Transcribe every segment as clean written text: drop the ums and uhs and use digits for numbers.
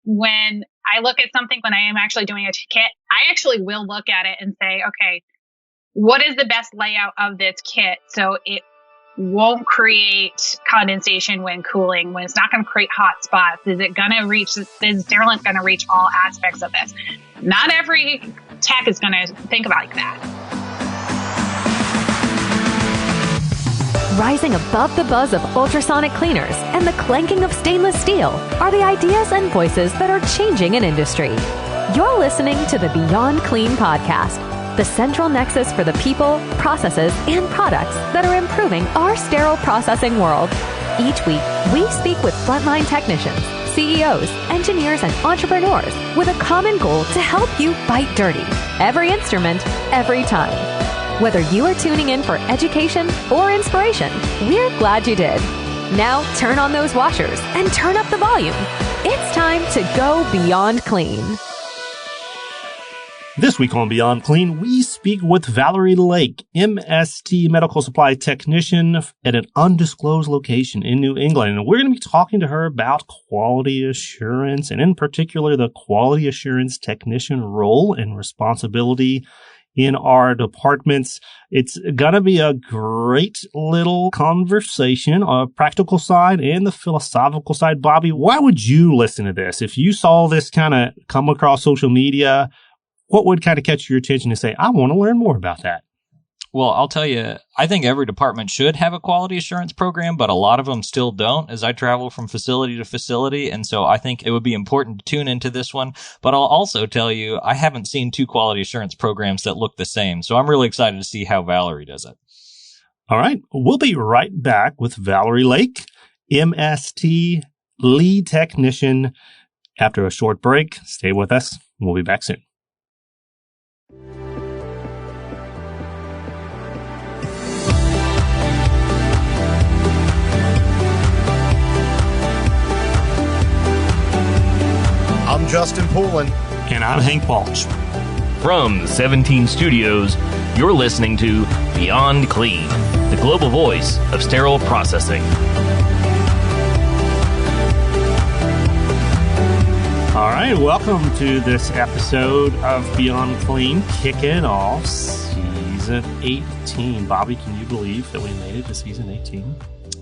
when I look at something, when I am actually doing a kit, I actually will look at it and say, okay, what is the best layout of this kit so it won't create condensation when cooling, when it's not going to create hot spots? Is it going to reach, is Sterilant going to reach all aspects of this? Not every tech is going to think about like that. Rising above the buzz of ultrasonic cleaners and the clanking of stainless steel are the ideas and voices that are changing an industry. You're listening to the Beyond Clean podcast, the central nexus for the people, processes, and products that are improving our sterile processing world. Each week, we speak with frontline technicians, CEOs, engineers, and entrepreneurs with a common goal to help you bite dirty. Every instrument, every time. Whether you are tuning in for education or inspiration, we're glad you did. Now turn on those washers and turn up the volume. It's time to go beyond clean. This week on Beyond Clean, we speak with Valerie Lake, MST medical supply technician at an undisclosed location in New England. And we're going to be talking to her about quality assurance, and in particular, the quality assurance technician role and responsibility in our departments. It's going to be a great little conversation on the practical side and the philosophical side. Bobby, why would you listen to this? If you saw this kind of come across social media, what would kind of catch your attention to say, I want to learn more about that? Well, I'll tell you, I think every department should have a quality assurance program, but a lot of them still don't as I travel from facility to facility. And so I think it would be important to tune into this one. But I'll also tell you, I haven't seen two quality assurance programs that look the same. So I'm really excited to see how Valerie does it. All right. We'll be right back with Valerie Lake, MST lead technician, after a short break. Stay with us. We'll be back soon. I'm Justin Poulin. And I'm Hank Balch. From 17 Studios, you're listening to Beyond Clean, the global voice of sterile processing. All right, welcome to this episode of Beyond Clean, kicking off season 18. Bobby, can you believe that we made it to season 18?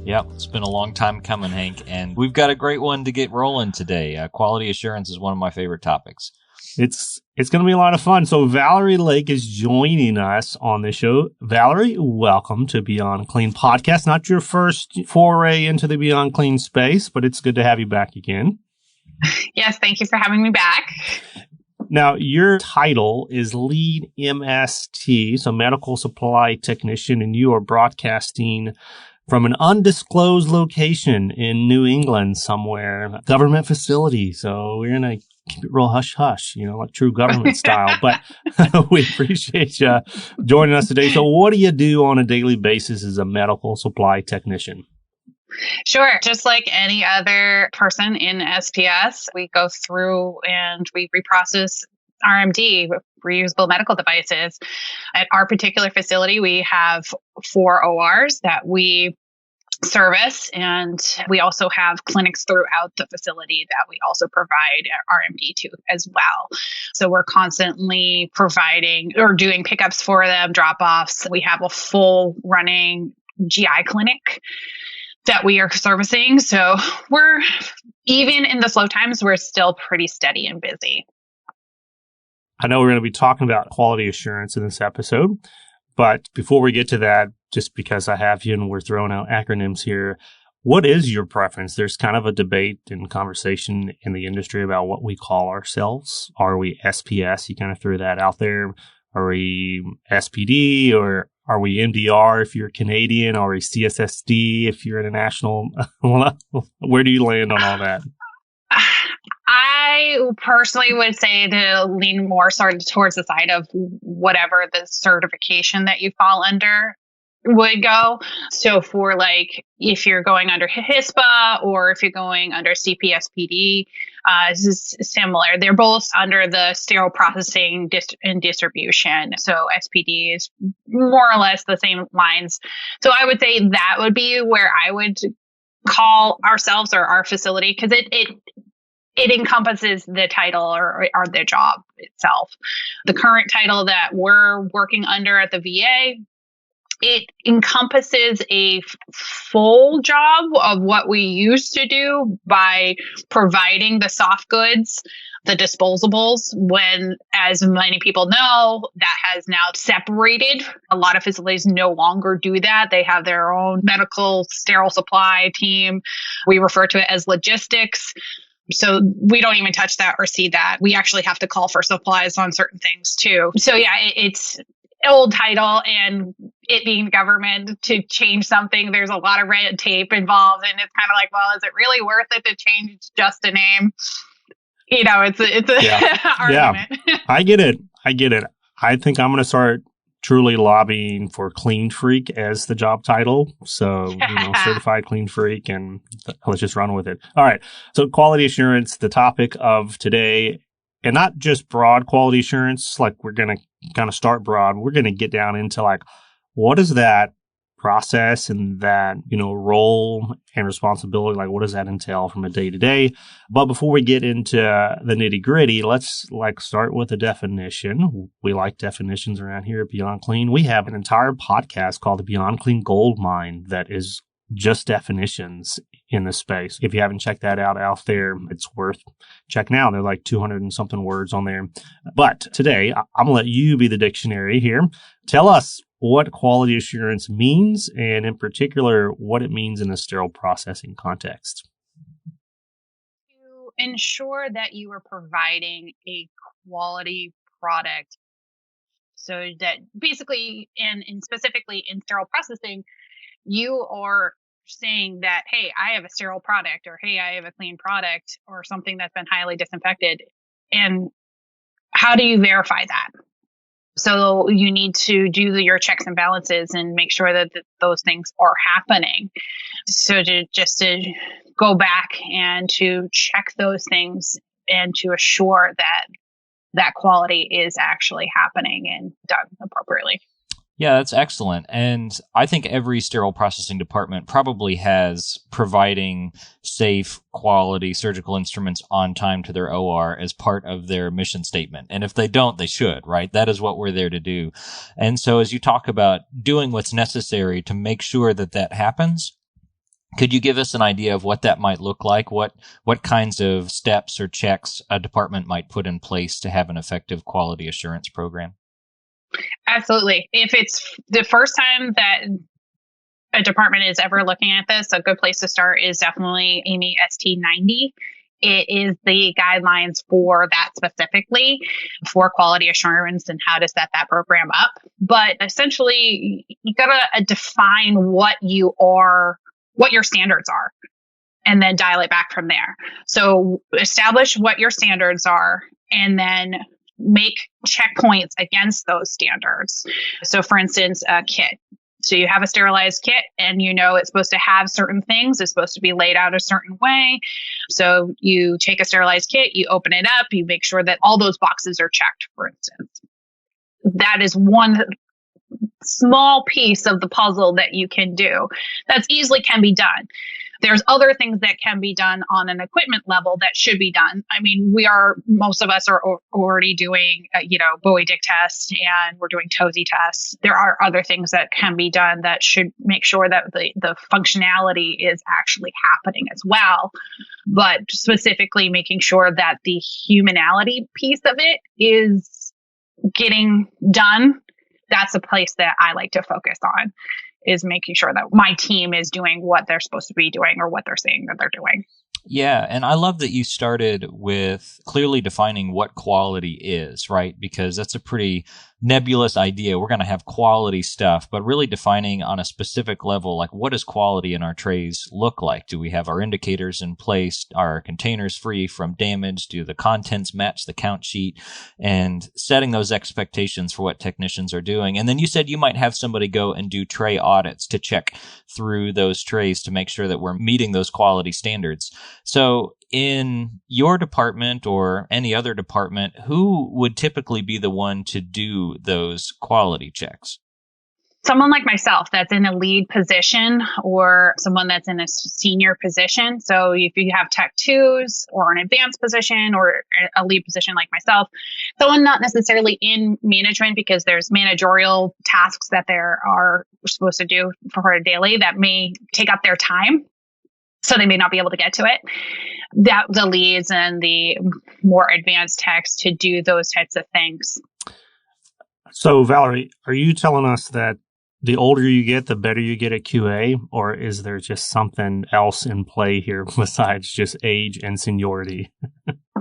Yep, it's been a long time coming, Hank, and we've got a great one to get rolling today. Quality assurance is one of my favorite topics. It's going to be a lot of fun. So Valerie Lake is joining us on the show. Valerie, welcome to Beyond Clean podcast. Not your first foray into the Beyond Clean space, but it's good to have you back again. Yes, thank you for having me back. Now, your title is Lead MST, so Medical Supply Technician, and you are broadcasting from an undisclosed location in New England somewhere, government facility. So we're going to keep it real hush-hush, like true government style. But we appreciate you joining us today. So what do you do on a daily basis as a medical supply technician? Sure. Just like any other person in SPS, we go through and we reprocess RMD, reusable medical devices. At our particular facility, we have 4 ORs that we service, and we also have clinics throughout the facility that we also provide RMD to as well. So we're constantly providing or doing pickups for them, drop-offs. We have a full running GI clinic that we are servicing. So we're, even in the slow times, we're still pretty steady and busy. I know we're going to be talking about quality assurance in this episode, but before we get to that, just because I have you and we're throwing out acronyms here, what is your preference? There's kind of a debate and conversation in the industry about what we call ourselves. Are we SPS? You kind of threw that out there. Are we SPD, or are we MDR if you're Canadian? Are we CSSD if you're international? Where do you land on all that? I personally would say to lean more sort of towards the side of whatever the certification that you fall under would go. So for like, if you're going under HISPA or if you're going under CPSPD, this is similar. They're both under the sterile processing and distribution. So SPD is more or less the same lines. So I would say that would be where I would call ourselves or our facility, because it encompasses the title or the job itself. The current title that we're working under at the VA, it encompasses a full job of what we used to do by providing the soft goods, the disposables, when, as many people know, that has now separated. A lot of facilities no longer do that. They have their own medical sterile supply team. We refer to it as logistics. So we don't even touch that or see that. We actually have to call for supplies on certain things too. So yeah, it's old title, and it being government, to change something, there's a lot of red tape involved, and it's kind of like, well, is it really worth it to change just a name? You know, it's a argument. Yeah, I get it. I think I'm going to start truly lobbying for Clean Freak as the job title. So, certified Clean Freak, and let's just run with it. All right. So quality assurance, the topic of today, and not just broad quality assurance. Like, we're going to kind of start broad. We're going to get down into like, what is that process and that, role and responsibility? Like, what does that entail from a day to day? But before we get into the nitty gritty, let's start with a definition. We like definitions around here at Beyond Clean. We have an entire podcast called the Beyond Clean Gold Mine that is just definitions in this space. If you haven't checked that out there, it's worth checking out. There are like 200 and something words on there. But today, I'm going to let you be the dictionary here. Tell us what quality assurance means, and in particular, what it means in a sterile processing context. To ensure that you are providing a quality product, so that basically, and specifically in sterile processing, you are saying that, hey, I have a sterile product, or hey, I have a clean product, or something that's been highly disinfected. And how do you verify that? So you need to do your checks and balances and make sure that those things are happening. So to go back and to check those things and to assure that quality is actually happening and done appropriately. Yeah, that's excellent. And I think every sterile processing department probably has providing safe, quality surgical instruments on time to their OR as part of their mission statement. And if they don't, they should, right? That is what we're there to do. And so as you talk about doing what's necessary to make sure that that happens, could you give us an idea of what that might look like? What kinds of steps or checks a department might put in place to have an effective quality assurance program? Absolutely. If it's the first time that a department is ever looking at this, a good place to start is definitely AAMI ST90. It is the guidelines for that specifically for quality assurance and how to set that program up. But essentially, you got to define what your standards are, and then dial it back from there. So establish what your standards are, and then make checkpoints against those standards. So for instance, a kit. So you have a sterilized kit, and it's supposed to have certain things. It's supposed to be laid out a certain way. So you take a sterilized kit, you open it up, you make sure that all those boxes are checked, for instance. That is one small piece of the puzzle that you can do. That's easily can be done. There's other things that can be done on an equipment level that should be done. I mean, most of us are already doing, buoy dick tests, and we're doing TOSI tests. There are other things that can be done that should make sure that the functionality is actually happening as well. But specifically making sure that the humanality piece of it is getting done. That's a place that I like to focus on, is making sure that my team is doing what they're supposed to be doing, or what they're saying that they're doing. Yeah, and I love that you started with clearly defining what quality is, right? Because that's a pretty nebulous idea. We're going to have quality stuff, but really defining on a specific level, like, what does quality in our trays look like? Do we have our indicators in place? Are our containers free from damage? Do the contents match the count sheet? And setting those expectations for what technicians are doing. And then you said you might have somebody go and do tray audits to check through those trays to make sure that we're meeting those quality standards. So in your department or any other department, who would typically be the one to do those quality checks? someone like myself that's in a lead position or someone that's in a senior position. So if you have tech twos or an advanced position or a lead position like myself, someone not necessarily in management because there's managerial tasks that they are supposed to do for a daily that may take up their time. So they may not be able to get to it. That the leads and the more advanced techs to do those types of things. So Valerie, are you telling us that the older you get, the better you get at QA, or is there just something else in play here besides just age and seniority?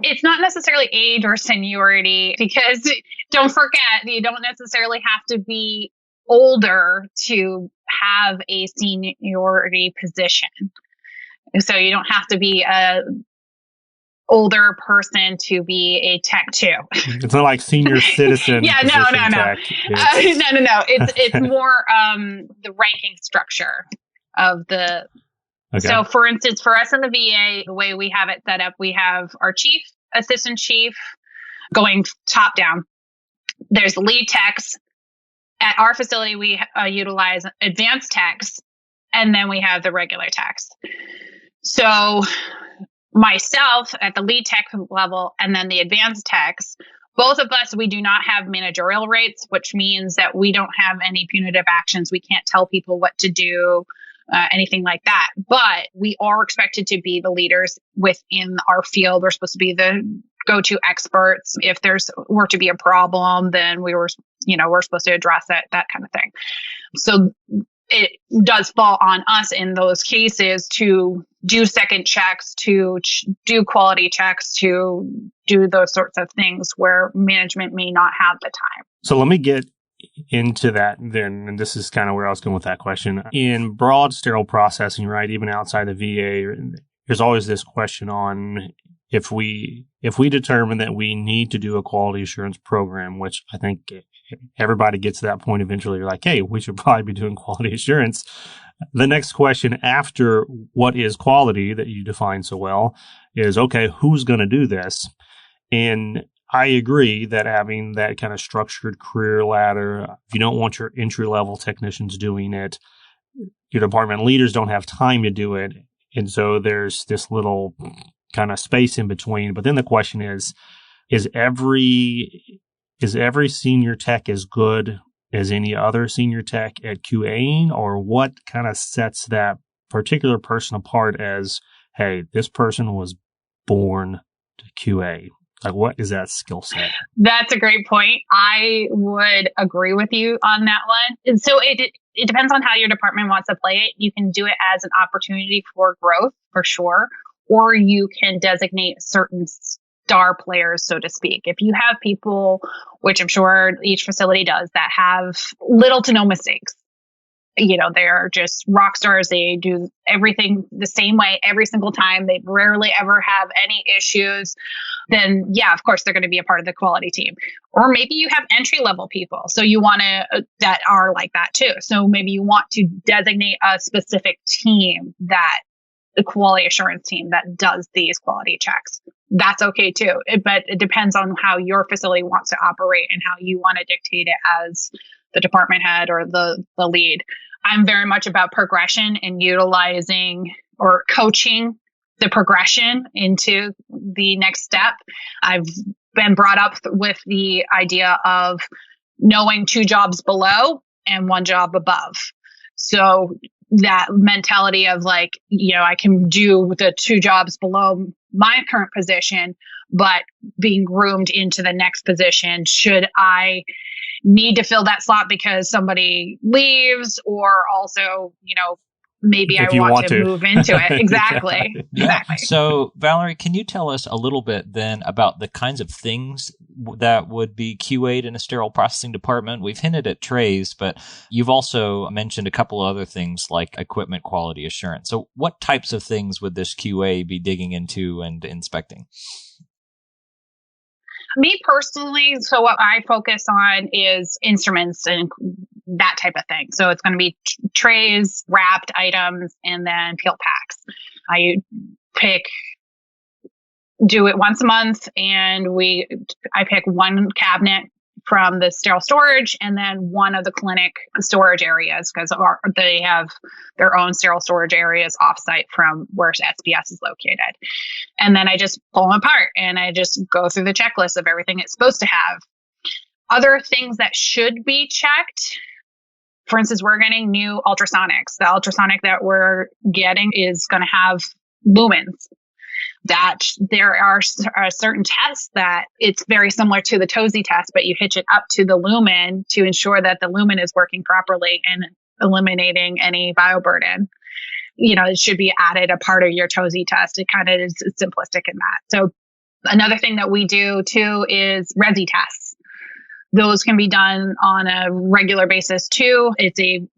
It's not necessarily age or seniority, because don't forget, you don't necessarily have to be older to have a seniority position. So you don't have to be a older person to be a tech two. It's not like senior citizen. Yeah, no. Tech. No. It's more the ranking structure of the. Okay. So, for instance, for us in the VA, the way we have it set up, we have our chief, assistant chief, going top down. There's lead techs. At our facility, we utilize advanced techs, and then we have the regular techs. So myself at the lead tech level and then the advanced techs, both of us, we do not have managerial rates, which means that we don't have any punitive actions. We can't tell people what to do, anything like that. But we are expected to be the leaders within our field. We're supposed to be the go-to experts. If were to be a problem, then we're supposed to address it, that kind of thing. So it does fall on us in those cases to do second checks, to do quality checks, to do those sorts of things where management may not have the time. So let me get into that then, and this is kind of where I was going with that question. In broad sterile processing, right, even outside the VA, there's always this question on if we determine that we need to do a quality assurance program, which I think everybody gets to that point eventually. You're like, hey, we should probably be doing quality assurance. The next question after what is quality that you define so well is, okay, who's going to do this? And I agree that having that kind of structured career ladder, if you don't want your entry-level technicians doing it, your department leaders don't have time to do it. And so there's this little kind of space in between. But then the question is every senior tech as good as any other senior tech at QA'ing, or what kind of sets that particular person apart as, hey, this person was born to QA? Like, what is that skill set? That's a great point. I would agree with you on that one. And so it depends on how your department wants to play it. You can do it as an opportunity for growth, for sure, or you can designate certain star players, so to speak. If you have people, which I'm sure each facility does, that have little to no mistakes, they're just rock stars. They do everything the same way every single time. They rarely ever have any issues. Then, yeah, of course, they're going to be a part of the quality team. Or maybe you have entry level people. So you want that are like that too. So maybe you want to designate a specific team, that the quality assurance team that does these quality checks. That's okay too. But it depends on how your facility wants to operate and how you want to dictate it as the department head or the lead. I'm very much about progression and utilizing or coaching the progression into the next step. I've been brought up with the idea of knowing 2 jobs below and 1 job above. So that mentality of like, I can do the 2 jobs below my current position, but being groomed into the next position should I need to fill that slot because somebody leaves, or also, maybe I want to move into it. Exactly. Exactly. So, Valerie, can you tell us a little bit then about the kinds of things that would be QA'd in a sterile processing department? We've hinted at trays, but you've also mentioned a couple of other things like equipment quality assurance. So what types of things would this QA be digging into and inspecting? Me personally, so what I focus on is instruments and that type of thing. So it's going to be trays, wrapped items, and then peel packs. I do it once a month, and I pick one cabinet from the sterile storage and then one of the clinic storage areas, because they have their own sterile storage areas offsite from where SPS is located. And then I just pull them apart and I just go through the checklist of everything it's supposed to have. Other things that should be checked, for instance, we're getting new ultrasonics. The ultrasonic that we're getting is going to have lumens. That there are certain tests that it's very similar to the TOSY test, but you hitch it up to the lumen to ensure that the lumen is working properly and eliminating any bioburden. It should be added a part of your TOSY test. It kind of is simplistic in that. So another thing that we do too is resi tests. Those can be done on a regular basis too. It's a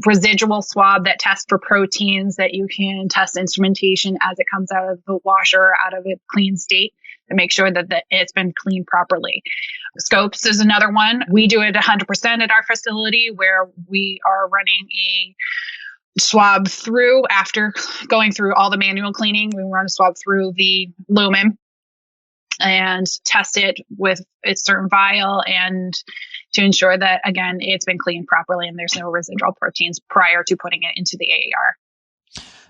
residual swab that tests for proteins that you can test instrumentation as it comes out of the washer, out of a clean state, to make sure that it's been cleaned properly. Scopes is another one. We do it 100% at our facility, where we are running a swab through after going through all the manual cleaning. We run a swab through the lumen and test it with a certain vial and to ensure that, again, it's been cleaned properly and there's no residual proteins prior to putting it into the AAR.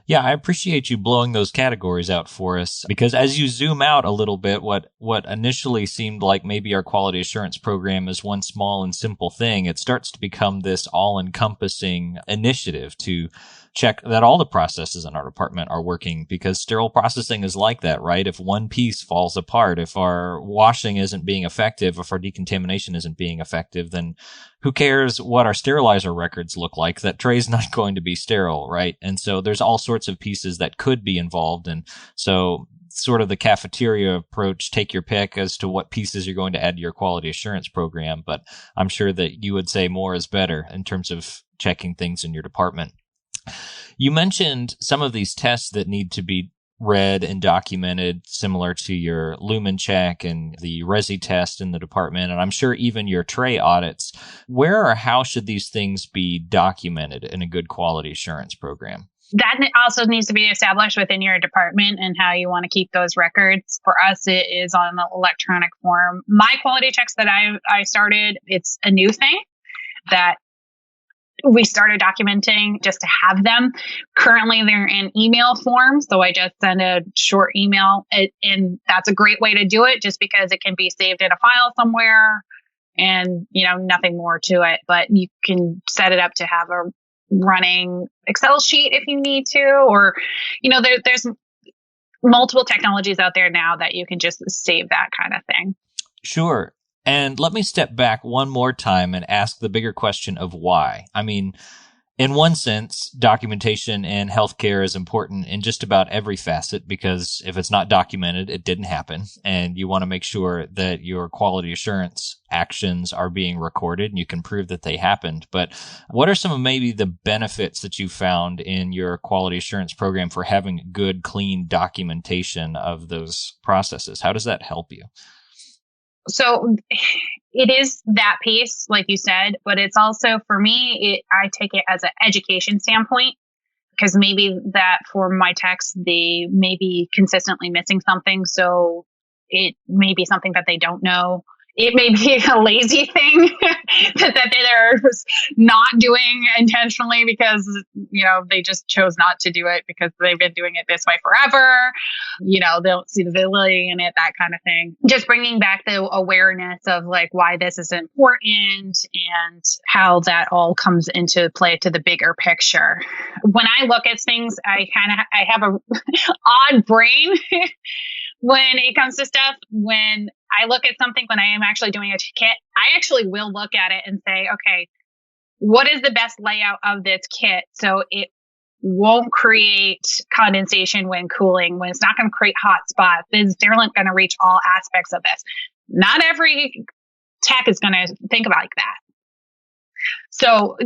Yeah, I appreciate you blowing those categories out for us, because as you zoom out a little bit, what initially seemed like maybe our quality assurance program is one small and simple thing, it starts to become this all-encompassing initiative to check that all the processes in our department are working, because sterile processing is like that, right? If one piece falls apart, if our washing isn't being effective, if our decontamination isn't being effective, then who cares what our sterilizer records look like? That tray's not going to be sterile, right? And so there's all sorts of pieces that could be involved. And so sort of the cafeteria approach, take your pick as to what pieces you're going to add to your quality assurance program. But I'm sure that you would say more is better in terms of checking things in your department. You mentioned some of these tests that need to be read and documented, similar to your lumen check and the resi test in the department, and I'm sure even your tray audits. Where or how should these things be documented in a good quality assurance program? That also needs to be established within your department and how you want to keep those records. For us, it is on the electronic form. My quality checks that I started, it's a new thing that we started documenting just to have them. Currently, they're in email form, so I just send a short email, and that's a great way to do it, just because it can be saved in a file somewhere, and nothing more to it. But you can set it up to have a running Excel sheet if you need to, or there's multiple technologies out there now that you can just save that kind of thing. Sure. And let me step back one more time and ask the bigger question of why. I mean, in one sense, documentation in healthcare is important in just about every facet, because if it's not documented, it didn't happen. And you want to make sure that your quality assurance actions are being recorded and you can prove that they happened. But what are some of maybe the benefits that you found in your quality assurance program for having good, clean documentation of those processes? How does that help you? So it is that piece, like you said, but it's also, for me, I take it as an education standpoint, because maybe that for my techs, they may be consistently missing something. So it may be something that they don't know. It may be a lazy thing that they're not doing intentionally because, they just chose not to do it because they've been doing it this way forever. They don't see the validity in it, that kind of thing. Just bringing back the awareness of why this is important and how that all comes into play to the bigger picture. When I look at things, I have a odd brain when it comes to stuff. When I look at something, when I am actually doing a kit, I actually will look at it and say, okay, what is the best layout of this kit so it won't create condensation when cooling, when it's not going to create hot spots? Is sterilant going to reach all aspects of this? Not every tech is going to think about like that. So,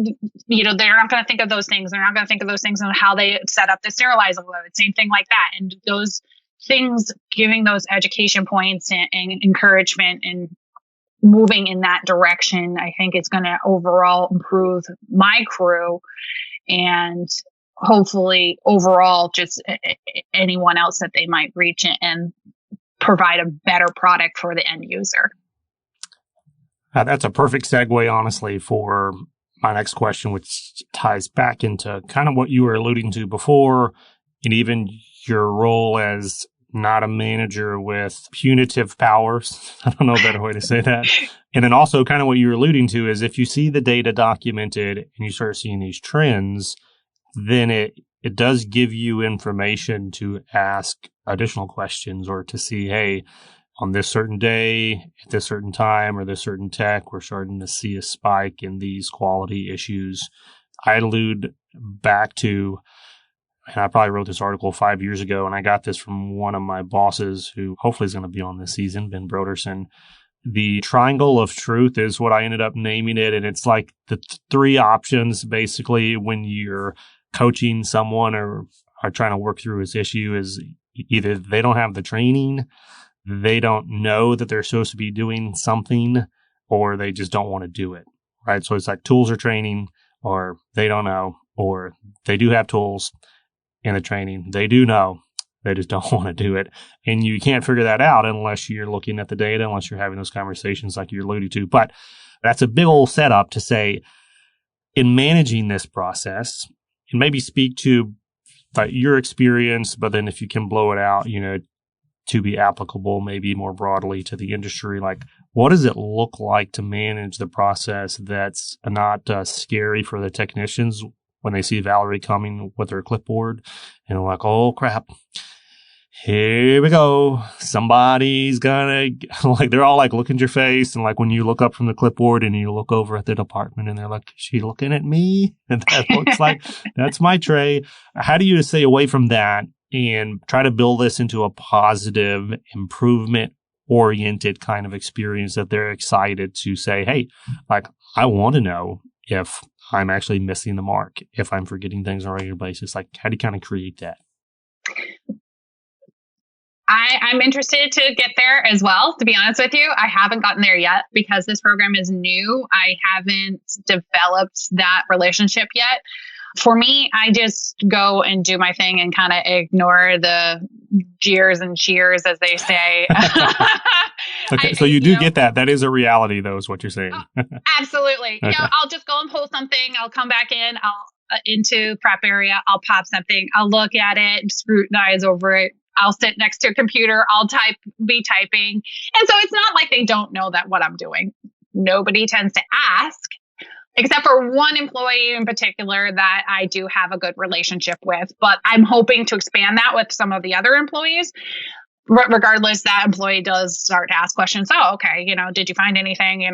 they're not going to think of those things. They're not going to think of those things on how they set up the sterilizer load, same thing like that. And those things, giving those education points and encouragement and moving in that direction, I think it's going to overall improve my crew and hopefully overall just anyone else that they might reach and provide a better product for the end user. That's a perfect segue, honestly, for my next question, which ties back into kind of what you were alluding to before, and even your role as not a manager with punitive powers. I don't know a better way to say that. And then also kind of what you're alluding to is if you see the data documented and you start seeing these trends, then it does give you information to ask additional questions or to see, hey, on this certain day, at this certain time, or this certain tech, we're starting to see a spike in these quality issues. I allude back to, and I probably wrote this article 5 years ago, and I got this from one of my bosses who hopefully is going to be on this season, Ben Broderson. The triangle of truth is what I ended up naming it. And it's like the three options basically when you're coaching someone or are trying to work through his issue is either they don't have the training, they don't know that they're supposed to be doing something, or they just don't want to do it, right? So it's like tools or training, or they don't know, or they do have tools and the training. They do know, they just don't want to do it. And you can't figure that out unless you're looking at the data, unless you're having those conversations like you alluded to. But that's a big old setup to say, in managing this process, and maybe speak to your experience, but then if you can blow it out, to be applicable maybe more broadly to the industry, like what does it look like to manage the process that's not scary for the technicians when they see Valerie coming with her clipboard and they're like, oh crap, here we go. Somebody's gonna, like, they're all like looking at your face. And like when you look up from the clipboard and you look over at the department and they're like, is she looking at me? And that looks like that's my tray. How do you stay away from that and try to build this into a positive, improvement oriented kind of experience that they're excited to say, hey, like, I want to know if I'm actually missing the mark, if I'm forgetting things on a regular basis. Like, how do you kind of create that? I'm interested to get there as well, to be honest with you. I haven't gotten there yet because this program is new. I haven't developed that relationship yet. For me, I just go and do my thing and kind of ignore the jeers and cheers, as they say. Okay, so you do get that. That is a reality, though, is what you're saying. Absolutely. Okay. I'll just go and pull something. I'll come back in. I'll into prep area. I'll pop something. I'll look at it, scrutinize over it. I'll sit next to a computer. I'll be typing. And so it's not like they don't know that what I'm doing. Nobody tends to ask, except for one employee in particular that I do have a good relationship with. But I'm hoping to expand that with some of the other employees. Regardless, that employee does start to ask questions. Oh, okay. Did you find anything?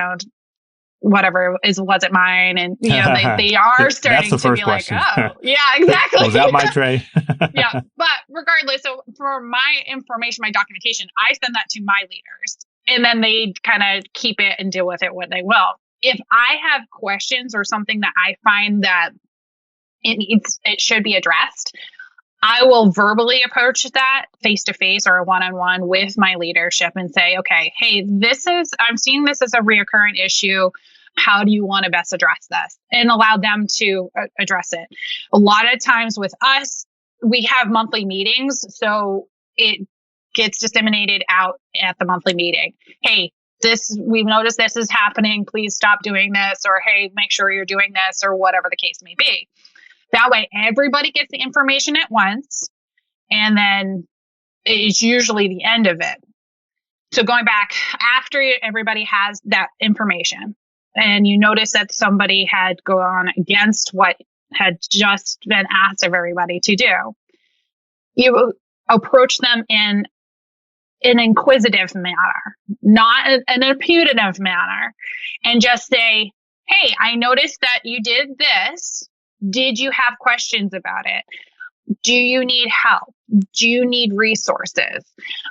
Whatever was it mine? And they are starting to be question. Like, oh, yeah, exactly. Was that my tray? Yeah, but regardless, so for my information, my documentation, I send that to my leaders, and then they kind of keep it and deal with it what they will. If I have questions or something that I find that it should be addressed, I will verbally approach that face to face or one-on-one with my leadership and say, okay, hey, I'm seeing this as a reoccurring issue. How do you want to best address this? And allow them to address it. A lot of times with us, we have monthly meetings, so it gets disseminated out at the monthly meeting. Hey, we've noticed this is happening. Please stop doing this, or hey, make sure you're doing this, or whatever the case may be. That way, everybody gets the information at once, and then it's usually the end of it. So going back after everybody has that information, and you notice that somebody had gone against what had just been asked of everybody to do, you approach them in an inquisitive manner, not an punitive manner, and just say, hey, I noticed that you did this. Did you have questions about it? Do you need help? Do you need resources?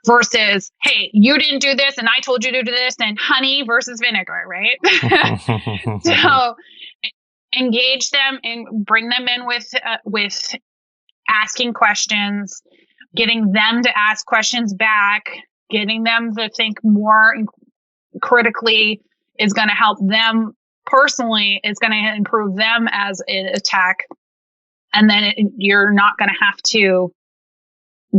Versus, hey, you didn't do this and I told you to do this, and honey versus vinegar, right? So engage them and bring them in with asking questions, getting them to ask questions back, getting them to think more critically is going to help them personally. It's going to improve them as a tech. And then you're not going to have to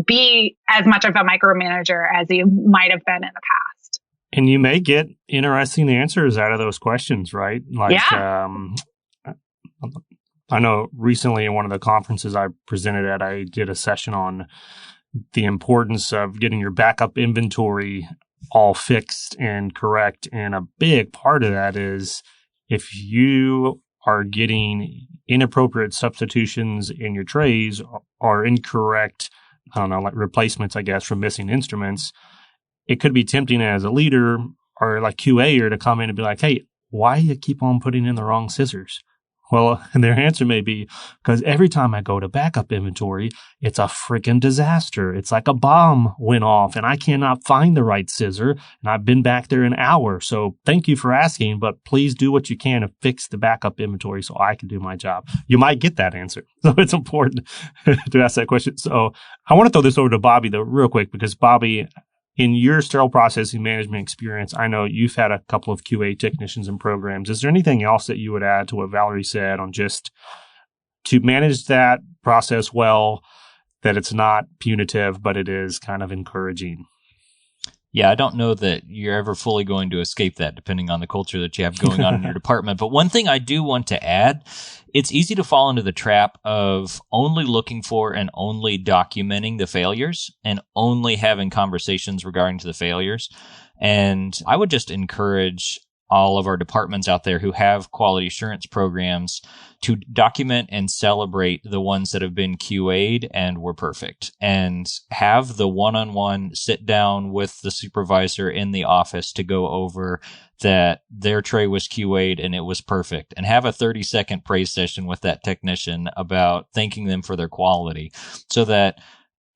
be as much of a micromanager as you might have been in the past. And you may get interesting answers out of those questions, right? Like, I know recently in one of the conferences I presented at, I did a session on the importance of getting your backup inventory all fixed and correct. And a big part of that is if you are getting inappropriate substitutions in your trays or incorrect, I don't know, like replacements, I guess, from missing instruments, it could be tempting as a leader or like QA'er to come in and be like, hey, why do you keep on putting in the wrong scissors? Well, and their answer may be, because every time I go to backup inventory, it's a freaking disaster. It's like a bomb went off and I cannot find the right scissor. And I've been back there an hour. So thank you for asking, but please do what you can to fix the backup inventory so I can do my job. You might get that answer. So it's important to ask that question. So I want to throw this over to Bobby, though, real quick, because Bobby, in your sterile processing management experience, I know you've had a couple of QA technicians and programs. Is there anything else that you would add to what Valerie said on just to manage that process well, that it's not punitive, but it is kind of encouraging? Yeah, I don't know that you're ever fully going to escape that depending on the culture that you have going on in your department. But one thing I do want to add, it's easy to fall into the trap of only looking for and only documenting the failures and only having conversations regarding to the failures. And I would just encourage all of our departments out there who have quality assurance programs to document and celebrate the ones that have been QA'd and were perfect, and have the one-on-one sit down with the supervisor in the office to go over that their tray was QA'd and it was perfect, and have a 30-second praise session with that technician about thanking them for their quality, so that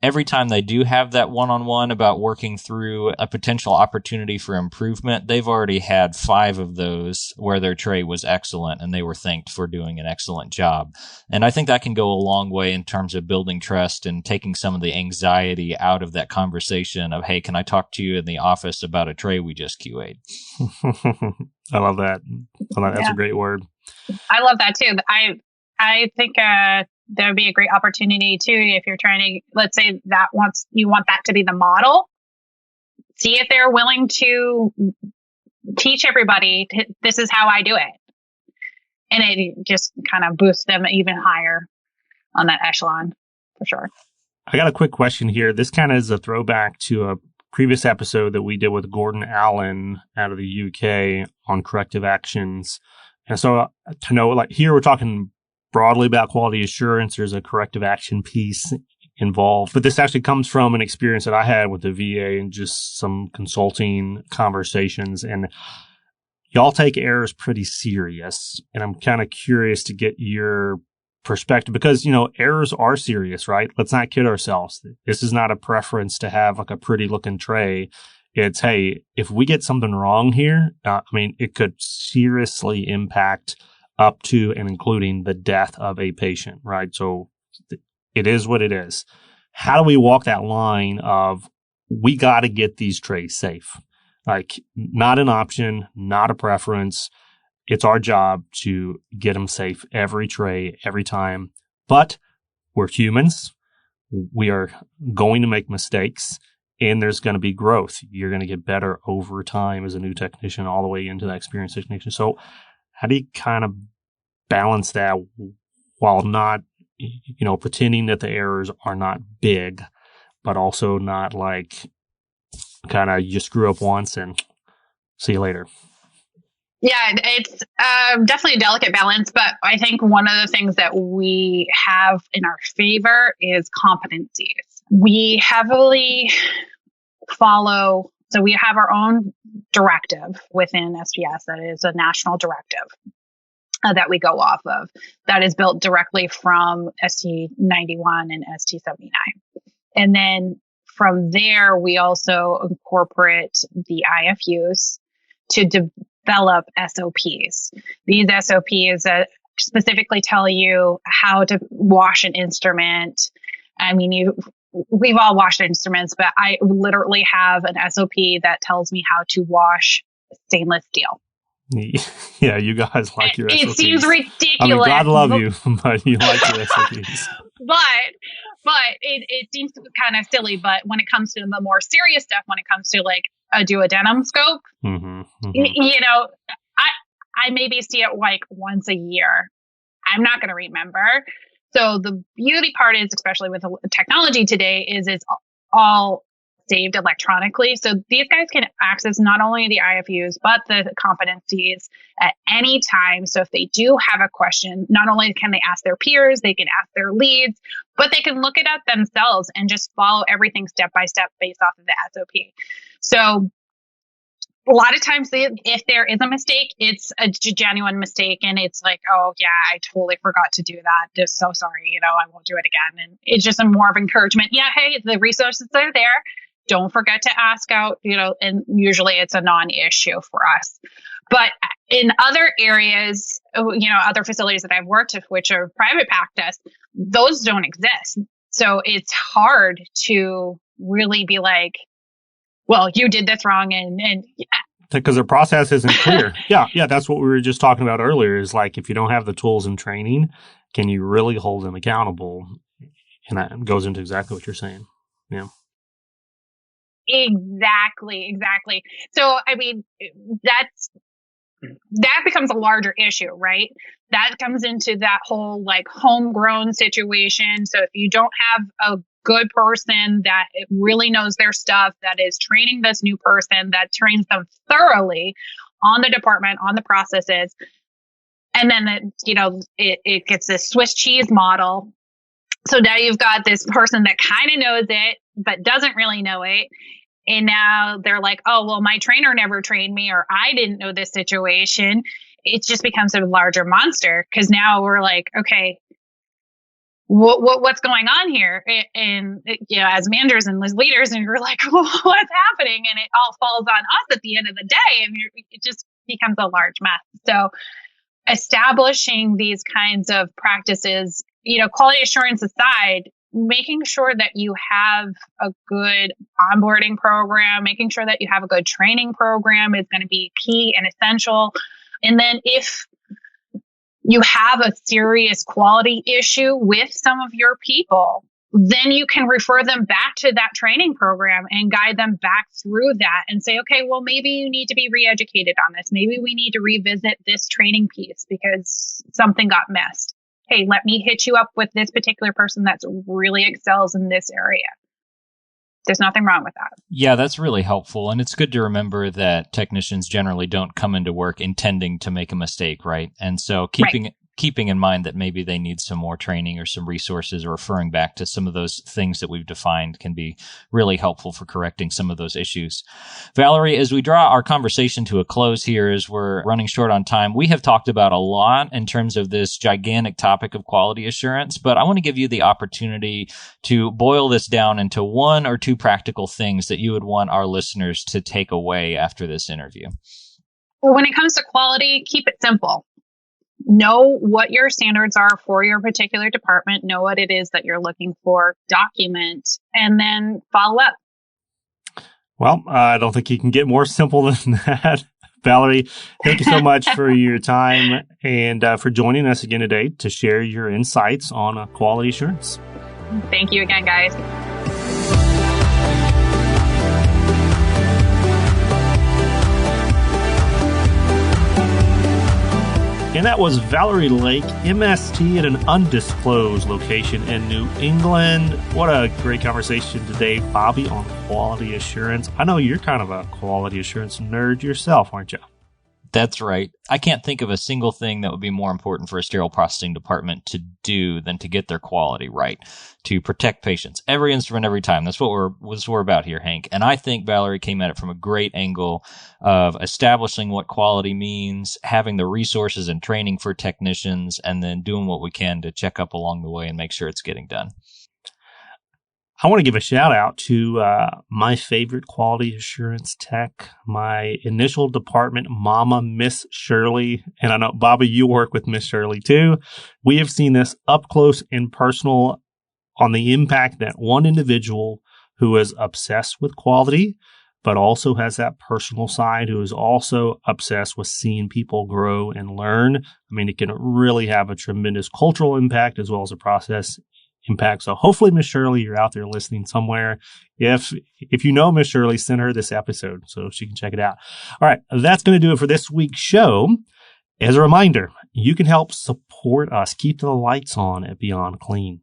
every time they do have that one-on-one about working through a potential opportunity for improvement, they've already had 5 of those where their tray was excellent and they were thanked for doing an excellent job. And I think that can go a long way in terms of building trust and taking some of the anxiety out of that conversation of, hey, can I talk to you in the office about a tray we just QA'd? I love that. That's a great word. I love that too. I think there would be a great opportunity too if you're trying to, let's say that you want that to be the model. See if they're willing to teach everybody, this is how I do it. And it just kind of boosts them even higher on that echelon for sure. I got a quick question here. This kind of is a throwback to a previous episode that we did with Gordon Allen out of the UK on corrective actions. And so to know, like here we're talking broadly about quality assurance, there's a corrective action piece involved. But this actually comes from an experience that I had with the VA and just some consulting conversations. And y'all take errors pretty serious. And I'm kind of curious to get your perspective because, errors are serious, right? Let's not kid ourselves. This is not a preference to have like a pretty looking tray. It's, hey, if we get something wrong here, it could seriously impact up to and including the death of a patient, right? So it is what it is. How do we walk that line of we got to get these trays safe? Like not an option, not a preference. It's our job to get them safe every tray, every time. But we're humans. We are going to make mistakes and there's going to be growth. You're going to get better over time as a new technician all the way into that experienced technician. So how do you kind of balance that while not, pretending that the errors are not big, but also not like kind of you screw up once and see you later? Yeah, it's definitely a delicate balance, but I think one of the things that we have in our favor is competencies. We heavily follow, so we have our own directive within SPS that is a national directive that we go off of that is built directly from ST91 and ST79. And then from there, we also incorporate the IFUs to develop SOPs. These SOPs specifically tell you how to wash an instrument. We've all washed instruments, but I literally have an SOP that tells me how to wash stainless steel. Yeah, you guys like your SOPs. It seems ridiculous. God love you, but you like your SOPs. But it seems kind of silly. But when it comes to the more serious stuff, when it comes to like a duodenum scope. Mm-hmm, mm-hmm. You know, I maybe see it like once a year. I'm not going to remember. So the beauty part is, especially with the technology today, is it's all saved electronically. So these guys can access not only the IFUs, but the competencies at any time. So if they do have a question, not only can they ask their peers, they can ask their leads, but they can look it up themselves and just follow everything step by step based off of the SOP. So a lot of times if there is a mistake, it's a genuine mistake. And it's like, oh yeah, I totally forgot to do that. Just so sorry, I won't do it again. And it's just a more of encouragement. Yeah. Hey, the resources are there. Don't forget to ask out, and usually it's a non-issue for us. But in other areas, other facilities that I've worked with, which are private practice, those don't exist. So it's hard to really be like, well, you did this wrong and because the process isn't clear. Yeah, that's what we were just talking about earlier, is like, if you don't have the tools and training, can you really hold them accountable? And that goes into exactly what you're saying. Yeah. Exactly. So, I mean, that becomes a larger issue, right? That comes into that whole like homegrown situation. So if you don't have a good person that really knows their stuff, that is training this new person, that trains them thoroughly on the department, on the processes, and then it gets this Swiss cheese model. So now you've got this person that kind of knows it, but doesn't really know it. And now they're like, oh, well, my trainer never trained me, or I didn't know this situation. It just becomes a larger monster, because now we're like, okay, what's going on here? And as managers and as leaders, and you're like, well, what's happening? And it all falls on us at the end of the day, and it just becomes a large mess. So establishing these kinds of practices, quality assurance aside, making sure that you have a good onboarding program, making sure that you have a good training program is going to be key and essential. And then if you have a serious quality issue with some of your people, then you can refer them back to that training program and guide them back through that and say, okay, well, maybe you need to be re-educated on this. Maybe we need to revisit this training piece because something got missed. Hey, let me hit you up with this particular person that really excels in this area. There's nothing wrong with that. Yeah, that's really helpful. And it's good to remember that technicians generally don't come into work intending to make a mistake, right? And so keeping in mind that maybe they need some more training or some resources, or referring back to some of those things that we've defined, can be really helpful for correcting some of those issues. Valerie, as we draw our conversation to a close here, as we're running short on time, we have talked about a lot in terms of this gigantic topic of quality assurance, but I want to give you the opportunity to boil this down into one or two practical things that you would want our listeners to take away after this interview. Well, when it comes to quality, keep it simple. Know what your standards are for your particular department. Know what it is that you're looking for. Document, and then follow up. Well, I don't think you can get more simple than that. Valerie, thank you so much for your time and for joining us again today to share your insights on quality assurance. Thank you again, guys. And that was Valerie Lake, MST, at an undisclosed location in New England. What a great conversation today, Bobby, on quality assurance. I know you're kind of a quality assurance nerd yourself, aren't you? That's right. I can't think of a single thing that would be more important for a sterile processing department to do than to get their quality right, to protect patients. Every instrument, every time. That's what we're about here, Hank. And I think Valerie came at it from a great angle of establishing what quality means, having the resources and training for technicians, and then doing what we can to check up along the way and make sure it's getting done. I want to give a shout out to my favorite quality assurance tech, my initial department mama, Miss Shirley. And I know, Bobby, you work with Miss Shirley too. We have seen this up close and personal on the impact that one individual who is obsessed with quality, but also has that personal side, who is also obsessed with seeing people grow and learn. I mean, it can really have a tremendous cultural impact as well as a process impact. So hopefully, Miss Shirley, you're out there listening somewhere. If you know Miss Shirley, send her this episode so she can check it out. All right, that's going to do it for this week's show. As a reminder, you can help support us keep the lights on at Beyond Clean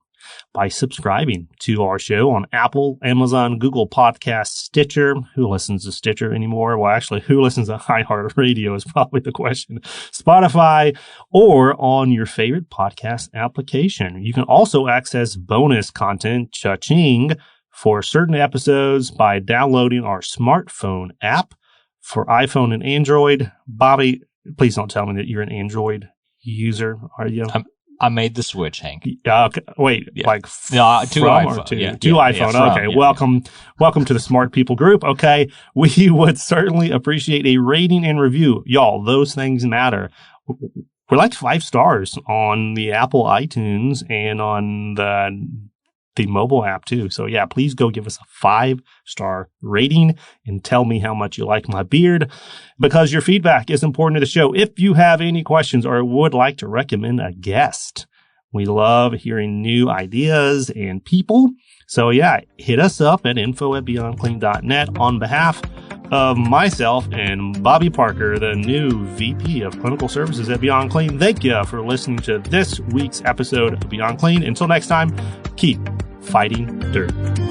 by subscribing to our show on Apple, Amazon, Google Podcasts, Stitcher. Who listens to Stitcher anymore? Well, actually, who listens to iHeartRadio is probably the question. Spotify, or on your favorite podcast application. You can also access bonus content, cha-ching, for certain episodes by downloading our smartphone app for iPhone and Android. Bobby, please don't tell me that you're an Android user, are you? I made the switch, Hank. Okay. Wait, Yeah. like to from iPhone. or to? Yeah, to yeah, iPhone. from, Okay. yeah. Welcome to the smart people group. Okay. We would certainly appreciate a rating and review. Y'all, those things matter. We're like 5 stars on the Apple iTunes and on the mobile app too. So yeah, please go give us a 5-star rating and tell me how much you like my beard, because your feedback is important to the show. If you have any questions or would like to recommend a guest, we love hearing new ideas and people. So yeah, hit us up at info@beyondclean.net on behalf of myself and Bobby Parker, the new VP of Clinical Services at Beyond Clean. Thank you for listening to this week's episode of Beyond Clean. Until next time, keep fighting dirt.